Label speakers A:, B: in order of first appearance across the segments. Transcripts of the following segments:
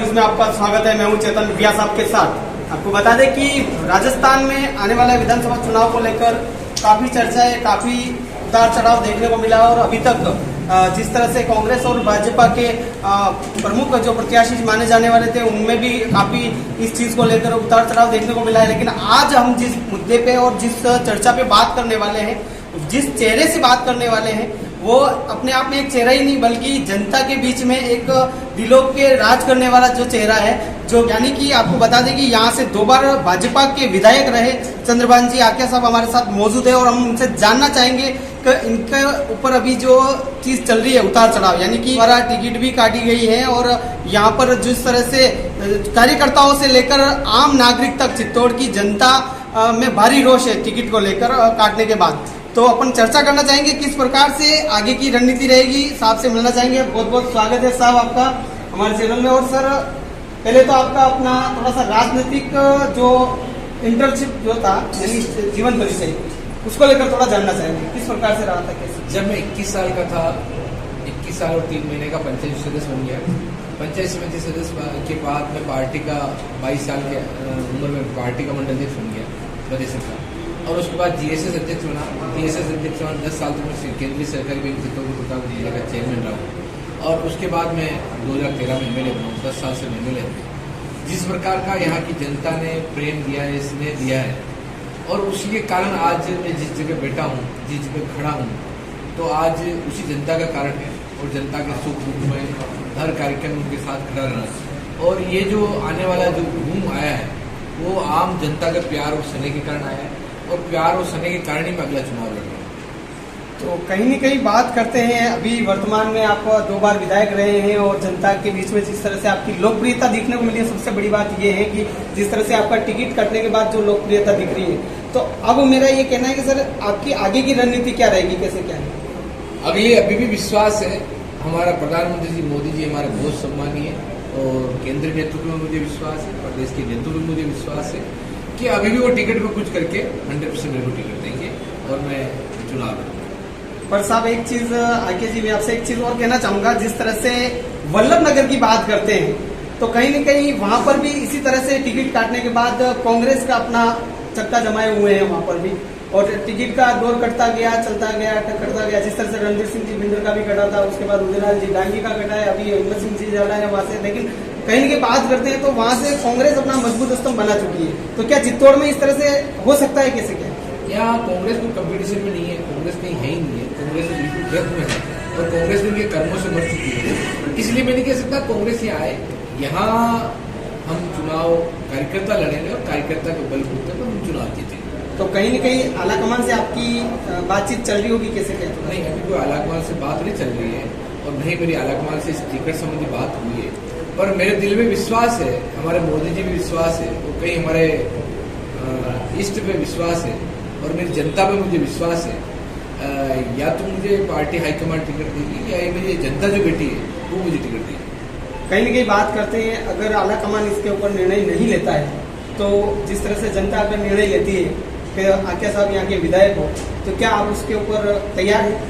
A: News में आपका स्वागत है। मैं हूं चेतन व्यास आपके साथ। आपको बता दें कि राजस्थान में आने वाला विधानसभा चुनाव को लेकर काफी चर्चा है, काफी उतार चढ़ाव देखने को मिला और अभी तक जिस तरह से कांग्रेस और भाजपा के प्रमुख जो प्रत्याशी माने जाने वाले थे उनमें भी काफी इस चीज को लेकर उतार चढ़ाव देखने को मिला है। लेकिन आज हम जिस मुद्दे पे और जिस चर्चा पे बात करने वाले हैं, जिस चेहरे से बात करने वाले हैं, वो अपने आप में एक चेहरा ही नहीं बल्कि जनता के बीच में एक दिलों के राज करने वाला जो चेहरा है, जो यानी कि आपको बता दें कि यहाँ से 2 बार भाजपा के विधायक रहे चंद्रभान जी आकिया साहब हमारे साथ मौजूद है और हम उनसे जानना चाहेंगे कि इनके ऊपर अभी जो चीज चल रही है उतार चढ़ाव, यानी कि हमारा टिकट भी काटी गई है और यहाँ पर जिस तरह से कार्यकर्ताओं से लेकर आम नागरिक तक चित्तौड़ की जनता में भारी रोष है टिकट को लेकर काटने के बाद। तो अपन चर्चा करना चाहेंगे किस प्रकार से आगे की रणनीति रहेगी। साहब से मिलना चाहेंगे। बहुत बहुत स्वागत है साहब आपका हमारे चैनल में। और सर पहले तो आपका अपना थोड़ा सा राजनीतिक जो इंटर्नशिप जो था यानी जीवन परिचय, उसको लेकर थोड़ा जानना चाहेंगे किस प्रकार से रहा था, कैसे?
B: जब मैं 21 साल का था, 21 साल और 3 महीने का पंचायत सदस्य बन गया। पंचायत समिति सदस्य के बाद मैं पार्टी का 22 साल के उम्र में पार्टी का मंडल अध्यक्ष बन गया प्रदेश का, और उसके बाद जीएसएस अध्यक्ष बना। जीएसएस अध्यक्ष बना 10 साल तक मैं केंद्रीय सरकारी बैंक चित्तौड़ प्रताप जिले का चेयरमैन रहा और उसके बाद मैं 2013 में एमएलए बना। 10 साल से मैं एमएलए हूँ। जिस प्रकार का यहाँ की जनता ने प्रेम दिया है, स्नेह दिया है, और उसी के कारण आज मैं जिस जगह बैठा हूँ, जिस जगह खड़ा हूँ, तो आज उसी जनता का कारण है। और जनता के सुख दुख में हर कार्यक्रम उनके साथ खड़ा रहना, और ये जो आने वाला जो घूम आया है वो आम जनता का प्यार और स्नेह के कारण आया है, और प्यार और स्नेह के कारण ही मैं अगला चुनाव लड़ रहा हूँ।
A: तो कहीं न कहीं बात करते हैं, अभी वर्तमान में आप 2 बार विधायक रहे हैं और जनता के बीच में जिस तरह से आपकी लोकप्रियता दिखने को मिली है, सबसे बड़ी बात यह है कि जिस तरह से आपका टिकट कटने के बाद जो लोकप्रियता दिख रही है, तो अब मेरा ये कहना है कि सर आपकी आगे की रणनीति क्या रहेगी, कैसे क्या है?
B: अगले अभी भी विश्वास है, हमारा प्रधानमंत्री जी मोदी जी हमारे बहुत सम्मानीय, और केंद्रीय नेतृत्व में मुझे विश्वास है, प्रदेश के नेतृत्व में मुझे विश्वास है कि अभी भी वो टिकट में कुछ करके 100% मेरे को टिकट देंगे और मैं चुनाव लड़ूंगा।
A: पर साहब एक चीज आकिया जी, मैं आपसे एक चीज और कहना चाहूंगा। जिस तरह से वल्लभ नगर की बात करते हैं तो कहीं न कहीं वहां पर भी इसी तरह से टिकट काटने के बाद कांग्रेस का अपना चक्का जमाए हुए हैं वहां पर भी, और टिकट का दौर कटता गया, चलता गया, कटता गया। जिस तरह से रणधीर सिंह जी बिंदर का भी कटा था, उसके बाद उदयलाल जी डांगी का कटा है, अभी हिम्मत सिंह जी जाला है वहां से। लेकिन कहीं की बात करते हैं तो वहां से कांग्रेस अपना मजबूत स्तंभ बना चुकी है। तो क्या चित्तौड़ में इस तरह से हो सकता है, कैसे क्या?
B: यहाँ कांग्रेस को कंपटीशन में नहीं है, कांग्रेस कहीं है ही नहीं है, कांग्रेस बिल्कुल ड्रग में है और कांग्रेस उनके कर्मों से मर चुकी है। इसलिए मैं नहीं कह सकता कांग्रेस यहाँ आए। यहाँ हम चुनाव कार्यकर्ता लड़ेंगे और कार्यकर्ता के बलबूते पर हम चुनाव जीतेंगे।
A: तो कहीं न कहीं आलाकमान से आपकी बातचीत चल रही होगी, कैसे क्या?
B: नहीं, अभी कोई आलाकमान से बात नहीं चल रही है और नहीं मेरी आलाकमान से इस टिकट संबंधी बात हुई है, पर मेरे दिल में विश्वास है, हमारे मोदी जी भी विश्वास है, और कहीं हमारे इष्ट पे विश्वास है, और मेरी जनता पे मुझे विश्वास है। या तो मुझे पार्टी हाईकमान टिकट देगी या मेरी जनता जो बैठी है वो मुझे टिकट देगी।
A: कहीं न कहीं बात करते हैं, अगर आलाकमान इसके ऊपर निर्णय नहीं लेता है तो जिस तरह से जनता अगर निर्णय लेती है कि आकिया साहब यहाँ के विधायक हो, तो क्या आप उसके ऊपर तैयार हैं?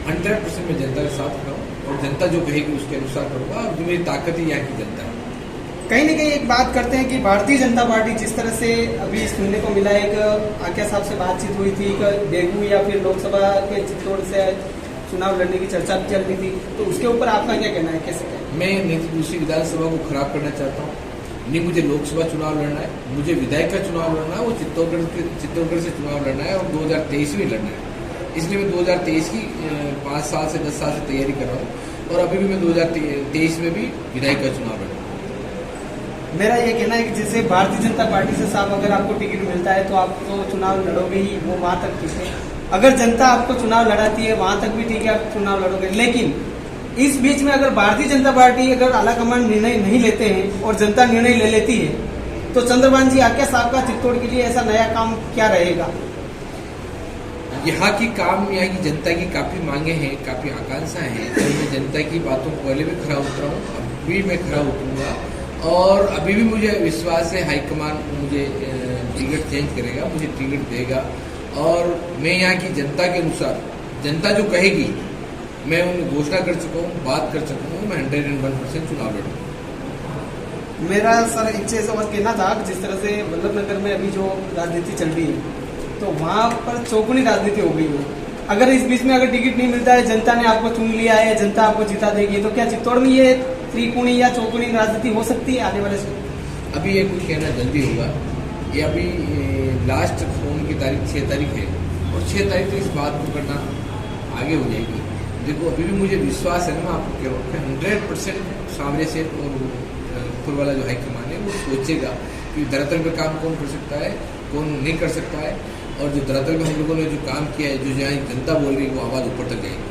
B: 100% मैं जनता के साथ खड़ा हूँ और जनता जो कहेगी उसके अनुसार करूँगा। जो मेरी ताकत है यहाँ की जनता है।
A: कहीं न कहीं एक बात करते हैं कि भारतीय जनता पार्टी जिस तरह से अभी सुनने को मिला है कि आकिया साहब से बातचीत हुई थी कि डेंगू या फिर लोकसभा के चित्तौड़ से चुनाव लड़ने की चर्चा भी चल रही थी, तो उसके ऊपर आपका क्या कहना है, कैसे क्या?
B: मैं नहीं तो दूसरी विधानसभा को खराब करना चाहता हूँ, नहीं मुझे लोकसभा चुनाव लड़ना है, मुझे विधायक का चुनाव लड़ना है, वो चित्तौड़गढ़ से चुनाव लड़ना है और 2023 में लड़ना है। इसलिए मैं 2023 की 5 साल से 10 साल से तैयारी कर रहा हूँ और अभी भी मैं 2023 में भी विधायक का चुनाव लड़ूंगा।
A: मेरा ये कहना है कि जैसे भारतीय जनता पार्टी से साहब अगर आपको टिकट मिलता है तो आप तो चुनाव लड़ोगे ही, वो वहां तक ठीक है। अगर जनता आपको चुनाव लड़ाती है वहां तक भी ठीक है, आप चुनाव लड़ोगे। लेकिन इस बीच में अगर भारतीय जनता पार्टी अगर आलाकमान निर्णय नहीं लेते हैं और जनता निर्णय ले लेती है, तो चंद्रभान जी आकिया साहब का चित्तौड़ के लिए ऐसा नया काम क्या रहेगा?
B: यहाँ की काम, यहाँ की जनता की काफी मांगे हैं, काफी आकांक्षाएं हैं। तो मैं जनता की बातों को पहले भी खरा उतरा हूँ, अभी मैं खरा उतरूंगा, और अभी भी मुझे विश्वास है हाईकमान मुझे टिकट चेंज करेगा, मुझे टिकट देगा, और मैं यहाँ की जनता के अनुसार, जनता जो कहेगी मैं उन्हें घोषणा कर चुका हूँ, बात कर चुका हूँ, मैं 101% चुनाव लड़ूंगा।
A: मेरा सर एक चीज और कहना था कि जिस तरह से वल्लभ नगर में अभी जो राजनीति चल रही है तो वहाँ पर चौगुनी राजनीति हो गई है। अगर इस बीच में अगर टिकट नहीं मिलता है, जनता ने आपको चुन लिया है, जनता आपको जिता देगी, तो क्या चित्तौड़ में ये त्रिकोणी या चौगुनी राजनीति हो सकती है आने वाले समय?
B: अभी ये कुछ कहना जल्दी होगा। ये अभी लास्ट फोन की तारीख 6 तारीख है और 6 तारीख तो इस बात को करना आगे हो जाएगी। देखो अभी भी मुझे विश्वास है ना, मैं आपको कह रहा हूँ 100% सामने से और ऊपर वाला जो हाईकमान है वो सोचेगा कि धरातल पर काम कौन कर सकता है, कौन नहीं कर सकता है, और जो धरातल में हम लोगों ने जो काम किया है, जो जहाँ जनता बोल रही है वो आवाज़ ऊपर तक जाएगी।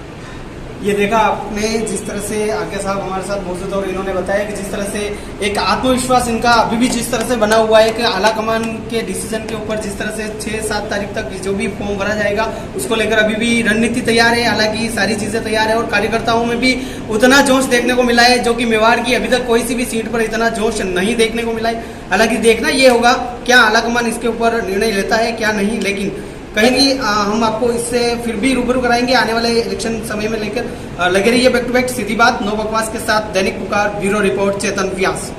A: ये देखा आपने जिस तरह से आगे साहब हमारे साथ मौजूद और इन्होंने बताया कि जिस तरह से एक आत्मविश्वास इनका अभी भी जिस तरह से बना हुआ है कि आला कमान के डिसीजन के ऊपर जिस तरह से 6-7 तारीख तक जो भी फॉर्म भरा जाएगा उसको लेकर अभी भी रणनीति तैयार है, हालांकि सारी चीजें तैयार है और कार्यकर्ताओं में भी उतना जोश देखने को मिला है जो कि मेवाड़ की अभी तक कोई सी भी सीट पर इतना जोश नहीं देखने को मिला है। हालांकि देखना ये होगा क्या आला कमान इसके ऊपर निर्णय लेता है क्या नहीं, लेकिन कहीं भी हम आपको इससे फिर भी रूबरू कराएंगे आने वाले इलेक्शन समय में लेकर। लगे रहिए बैक टू बैक सीधी बात नो बकवास के साथ। दैनिक पुकार ब्यूरो रिपोर्ट चेतन व्यास।